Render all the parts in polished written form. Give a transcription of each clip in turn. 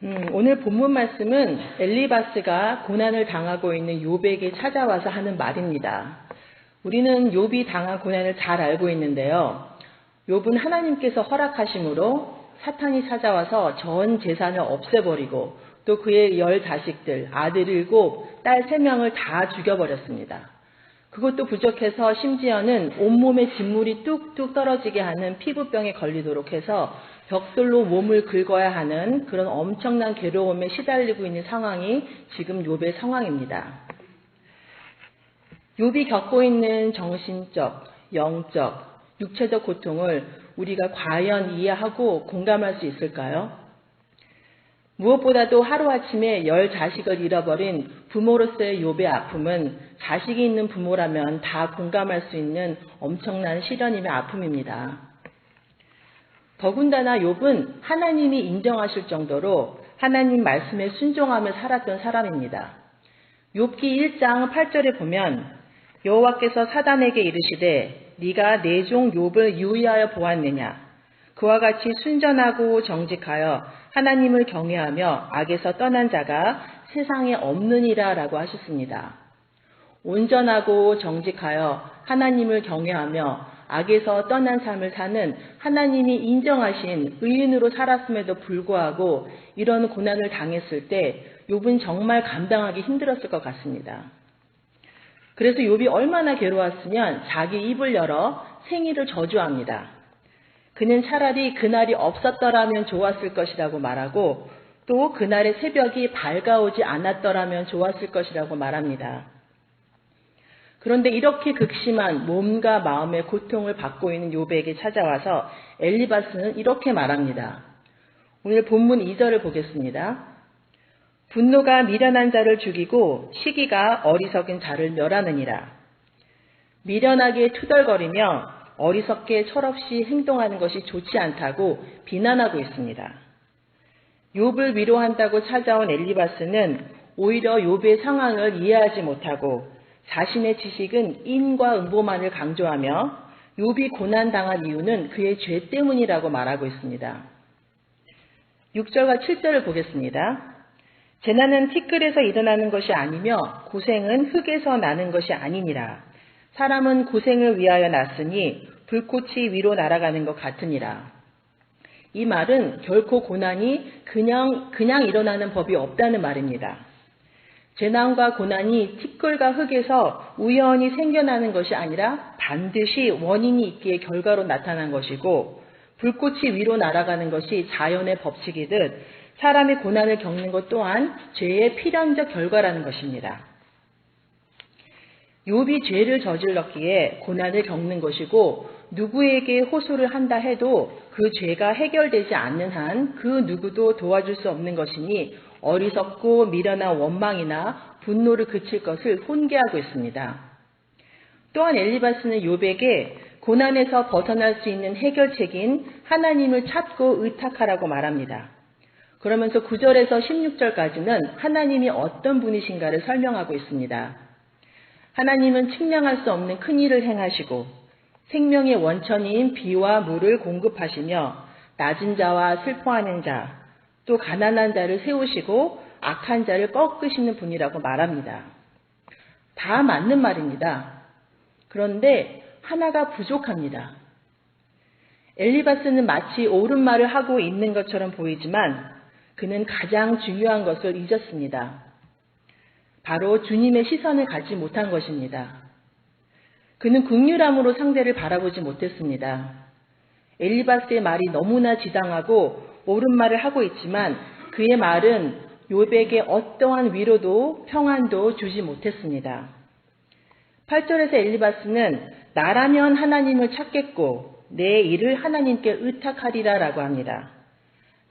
오늘 본문 말씀은 엘리바스가 고난을 당하고 있는 욥에게 찾아와서 하는 말입니다. 우리는 욥이 당한 고난을 잘 알고 있는데요. 욥은 하나님께서 허락하심으로 사탄이 찾아와서 전 재산을 없애버리고 또 그의 10 자식들, 아들 7, 딸 3명을 다 죽여버렸습니다. 그것도 부족해서 심지어는 온몸에 진물이 뚝뚝 떨어지게 하는 피부병에 걸리도록 해서 벽돌로 몸을 긁어야 하는 그런 엄청난 괴로움에 시달리고 있는 상황이 지금 욥의 상황입니다. 욥이 겪고 있는 정신적, 영적, 육체적 고통을 우리가 과연 이해하고 공감할 수 있을까요? 무엇보다도 하루아침에 10 자식을 잃어버린 부모로서의 욥의 아픔은 자식이 있는 부모라면 다 공감할 수 있는 엄청난 시련임의 아픔입니다. 더군다나 욥은 하나님이 인정하실 정도로 하나님 말씀에 순종하며 살았던 사람입니다. 욥기 1장 8절에 보면 여호와께서 사단에게 이르시되 네가 내 종 욥을 유의하여 보았느냐 그와 같이 순전하고 정직하여 하나님을 경외하며 악에서 떠난 자가 세상에 없느니라 라고 하셨습니다. 온전하고 정직하여 하나님을 경외하며 악에서 떠난 삶을 사는 하나님이 인정하신 의인으로 살았음에도 불구하고 이런 고난을 당했을 때 욥은 정말 감당하기 힘들었을 것 같습니다. 그래서 욥이 얼마나 괴로웠으면 자기 입을 열어 생일을 저주합니다. 그는 차라리 그날이 없었더라면 좋았을 것이라고 말하고 또 그날의 새벽이 밝아오지 않았더라면 좋았을 것이라고 말합니다. 그런데 이렇게 극심한 몸과 마음의 고통을 받고 있는 욥에게 찾아와서 엘리바스는 이렇게 말합니다. 오늘 본문 2절을 보겠습니다. 분노가 미련한 자를 죽이고 시기가 어리석은 자를 멸하느니라. 미련하게 투덜거리며 어리석게 철없이 행동하는 것이 좋지 않다고 비난하고 있습니다. 욥을 위로한다고 찾아온 엘리바스는 오히려 욥의 상황을 이해하지 못하고 자신의 지식은 인과 응보만을 강조하며 욥이 고난당한 이유는 그의 죄 때문이라고 말하고 있습니다. 6절과 7절을 보겠습니다. 재난은 티끌에서 일어나는 것이 아니며 고생은 흙에서 나는 것이 아니니라. 사람은 고생을 위하여 났으니 불꽃이 위로 날아가는 것 같으니라. 이 말은 결코 고난이 그냥 일어나는 법이 없다는 말입니다. 재난과 고난이 티끌과 흙에서 우연히 생겨나는 것이 아니라 반드시 원인이 있기에 결과로 나타난 것이고 불꽃이 위로 날아가는 것이 자연의 법칙이듯 사람의 고난을 겪는 것 또한 죄의 필연적 결과라는 것입니다. 욥이 죄를 저질렀기에 고난을 겪는 것이고 누구에게 호소를 한다 해도 그 죄가 해결되지 않는 한 그 누구도 도와줄 수 없는 것이니 어리석고 미련한 원망이나 분노를 그칠 것을 훈계하고 있습니다. 또한 엘리바스는 욥에게 고난에서 벗어날 수 있는 해결책인 하나님을 찾고 의탁하라고 말합니다. 그러면서 9절에서 16절까지는 하나님이 어떤 분이신가를 설명하고 있습니다. 하나님은 측량할 수 없는 큰 일을 행하시고 생명의 원천인 비와 물을 공급하시며 낮은 자와 슬퍼하는 자, 또 가난한 자를 세우시고 악한 자를 꺾으시는 분이라고 말합니다. 다 맞는 말입니다. 그런데 하나가 부족합니다. 엘리바스는 마치 옳은 말을 하고 있는 것처럼 보이지만 그는 가장 중요한 것을 잊었습니다. 바로 주님의 시선을 갖지 못한 것입니다. 그는 긍휼함으로 상대를 바라보지 못했습니다. 엘리바스의 말이 너무나 지당하고 옳은 말을 하고 있지만 그의 말은 욥에게 어떠한 위로도 평안도 주지 못했습니다. 8절에서 엘리바스는 나라면 하나님을 찾겠고 내 일을 하나님께 의탁하리라 라고 합니다.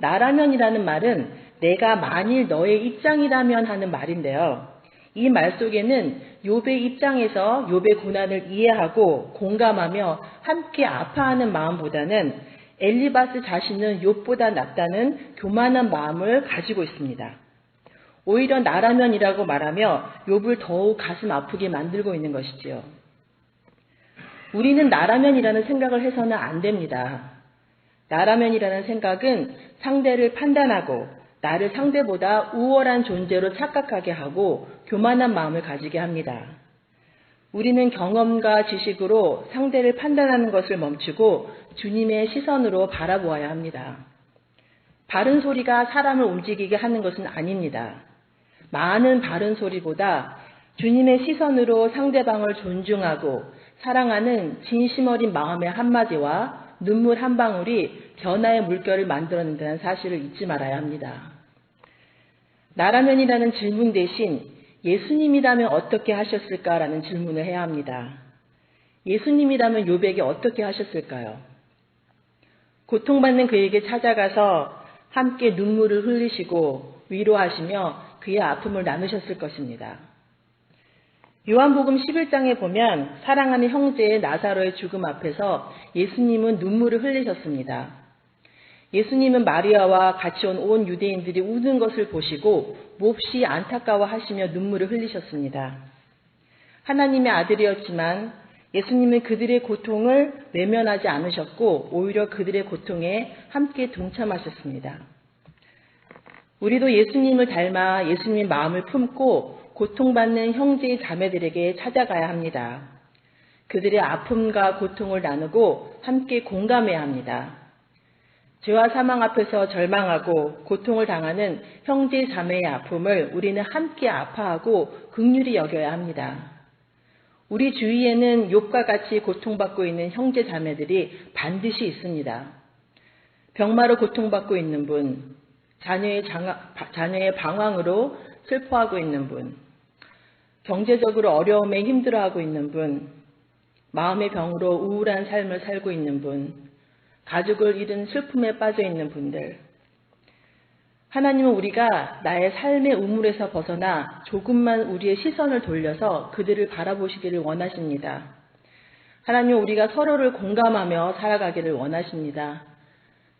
나라면이라는 말은 내가 만일 너의 입장이라면 하는 말인데요. 이 말 속에는 욥의 입장에서 욥의 고난을 이해하고 공감하며 함께 아파하는 마음보다는 엘리바스 자신은 욥보다 낫다는 교만한 마음을 가지고 있습니다. 오히려 나라면이라고 말하며 욥을 더욱 가슴 아프게 만들고 있는 것이지요. 우리는 나라면이라는 생각을 해서는 안 됩니다. 나라면이라는 생각은 상대를 판단하고 나를 상대보다 우월한 존재로 착각하게 하고 교만한 마음을 가지게 합니다. 우리는 경험과 지식으로 상대를 판단하는 것을 멈추고 주님의 시선으로 바라보아야 합니다. 바른 소리가 사람을 움직이게 하는 것은 아닙니다. 많은 바른 소리보다 주님의 시선으로 상대방을 존중하고 사랑하는 진심 어린 마음의 한마디와 눈물 한 방울이 변화의 물결을 만들어낸다는 사실을 잊지 말아야 합니다. 나라면이라는 질문 대신 예수님이라면 어떻게 하셨을까라는 질문을 해야 합니다. 예수님이라면 욥에게 어떻게 하셨을까요? 고통받는 그에게 찾아가서 함께 눈물을 흘리시고 위로하시며 그의 아픔을 나누셨을 것입니다. 요한복음 11장에 보면 사랑하는 형제의 나사로의 죽음 앞에서 예수님은 눈물을 흘리셨습니다. 예수님은 마리아와 같이 온 유대인들이 우는 것을 보시고 몹시 안타까워하시며 눈물을 흘리셨습니다. 하나님의 아들이었지만 예수님은 그들의 고통을 외면하지 않으셨고 오히려 그들의 고통에 함께 동참하셨습니다. 우리도 예수님을 닮아 예수님의 마음을 품고 고통받는 형제 자매들에게 찾아가야 합니다. 그들의 아픔과 고통을 나누고 함께 공감해야 합니다. 죄와 사망 앞에서 절망하고 고통을 당하는 형제 자매의 아픔을 우리는 함께 아파하고 긍휼히 여겨야 합니다. 우리 주위에는 욥과 같이 고통받고 있는 형제 자매들이 반드시 있습니다. 병마로 고통받고 있는 분, 자녀의 방황으로 슬퍼하고 있는 분, 경제적으로 어려움에 힘들어하고 있는 분, 마음의 병으로 우울한 삶을 살고 있는 분, 가족을 잃은 슬픔에 빠져 있는 분들. 하나님은 우리가 나의 삶의 우물에서 벗어나 조금만 우리의 시선을 돌려서 그들을 바라보시기를 원하십니다. 하나님은 우리가 서로를 공감하며 살아가기를 원하십니다.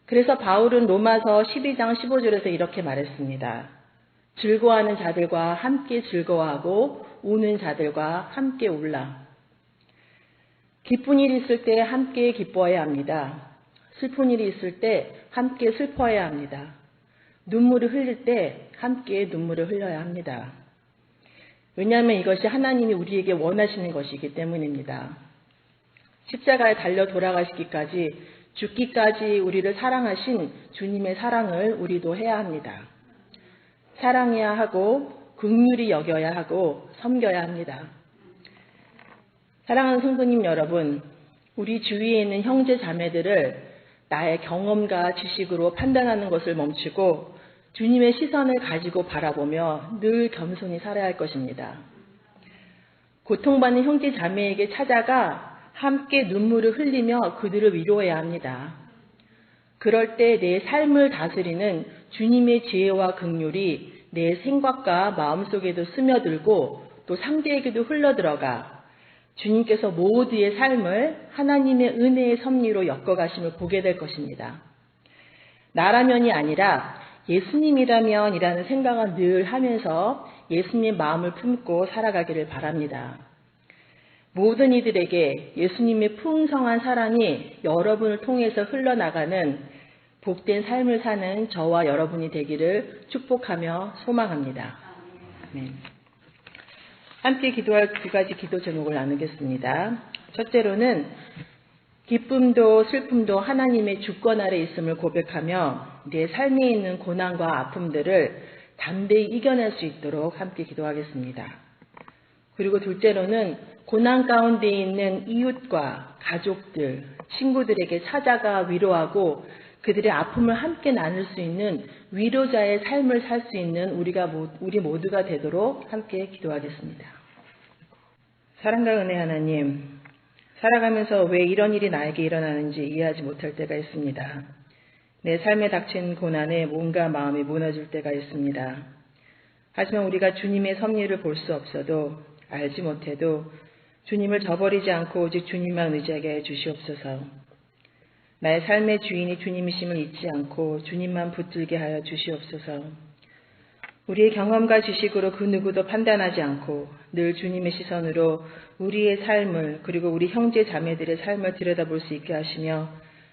그래서 바울은 로마서 12장 15절에서 이렇게 말했습니다. 즐거워하는 자들과 함께 즐거워하고 우는 자들과 함께 울라. 기쁜 일이 있을 때 함께 기뻐해야 합니다. 슬픈 일이 있을 때 함께 슬퍼해야 합니다. 눈물을 흘릴 때 함께 눈물을 흘려야 합니다. 왜냐하면 이것이 하나님이 우리에게 원하시는 것이기 때문입니다. 십자가에 달려 돌아가시기까지 죽기까지 우리를 사랑하신 주님의 사랑을 우리도 해야 합니다. 사랑해야 하고 긍휼히 여겨야 하고 섬겨야 합니다. 사랑하는 성도님 여러분, 우리 주위에 있는 형제 자매들을 나의 경험과 지식으로 판단하는 것을 멈추고 주님의 시선을 가지고 바라보며 늘 겸손히 살아야 할 것입니다. 고통받는 형제 자매에게 찾아가 함께 눈물을 흘리며 그들을 위로해야 합니다. 그럴 때 내 삶을 다스리는 주님의 지혜와 긍휼이 내 생각과 마음속에도 스며들고 또 상대에게도 흘러들어가 주님께서 모두의 삶을 하나님의 은혜의 섭리로 엮어가심을 보게 될 것입니다. 나라면이 아니라 예수님이라면이라는 생각을 늘 하면서 예수님의 마음을 품고 살아가기를 바랍니다. 모든 이들에게 예수님의 풍성한 사랑이 여러분을 통해서 흘러나가는 복된 삶을 사는 저와 여러분이 되기를 축복하며 소망합니다. 네. 함께 기도할 두 가지 기도 제목을 나누겠습니다. 첫째로는 기쁨도 슬픔도 하나님의 주권 아래 있음을 고백하며 내 삶에 있는 고난과 아픔들을 담대히 이겨낼 수 있도록 함께 기도하겠습니다. 그리고 둘째로는 고난 가운데 있는 이웃과 가족들, 친구들에게 찾아가 위로하고 그들의 아픔을 함께 나눌 수 있는 위로자의 삶을 살 수 있는 우리 모두가 되도록 함께 기도하겠습니다. 사랑과 은혜 하나님, 살아가면서 왜 이런 일이 나에게 일어나는지 이해하지 못할 때가 있습니다. 내 삶에 닥친 고난에 몸과 마음이 무너질 때가 있습니다. 하지만 우리가 주님의 섭리를 볼 수 없어도 알지 못해도 주님을 저버리지 않고 오직 주님만 의지하게 해 주시옵소서. 나의 삶의 주인이 주님이심을 잊지 않고 주님만 붙들게 하여 주시옵소서. 우리의 경험과 지식으로 그 누구도 판단하지 않고 늘 주님의 시선으로 우리의 삶을 그리고 우리 형제 자매들의 삶을 들여다볼 수 있게 하시며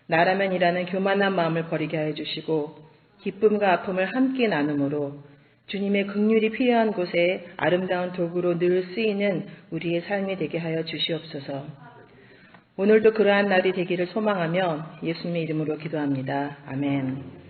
나라면이라는 교만한 마음을 버리게 하여 주시고 기쁨과 아픔을 함께 나눔으로 주님의 긍휼이 필요한 곳에 아름다운 도구로 늘 쓰이는 우리의 삶이 되게 하여 주시옵소서. 오늘도 그러한 날이 되기를 소망하며 예수님의 이름으로 기도합니다. 아멘.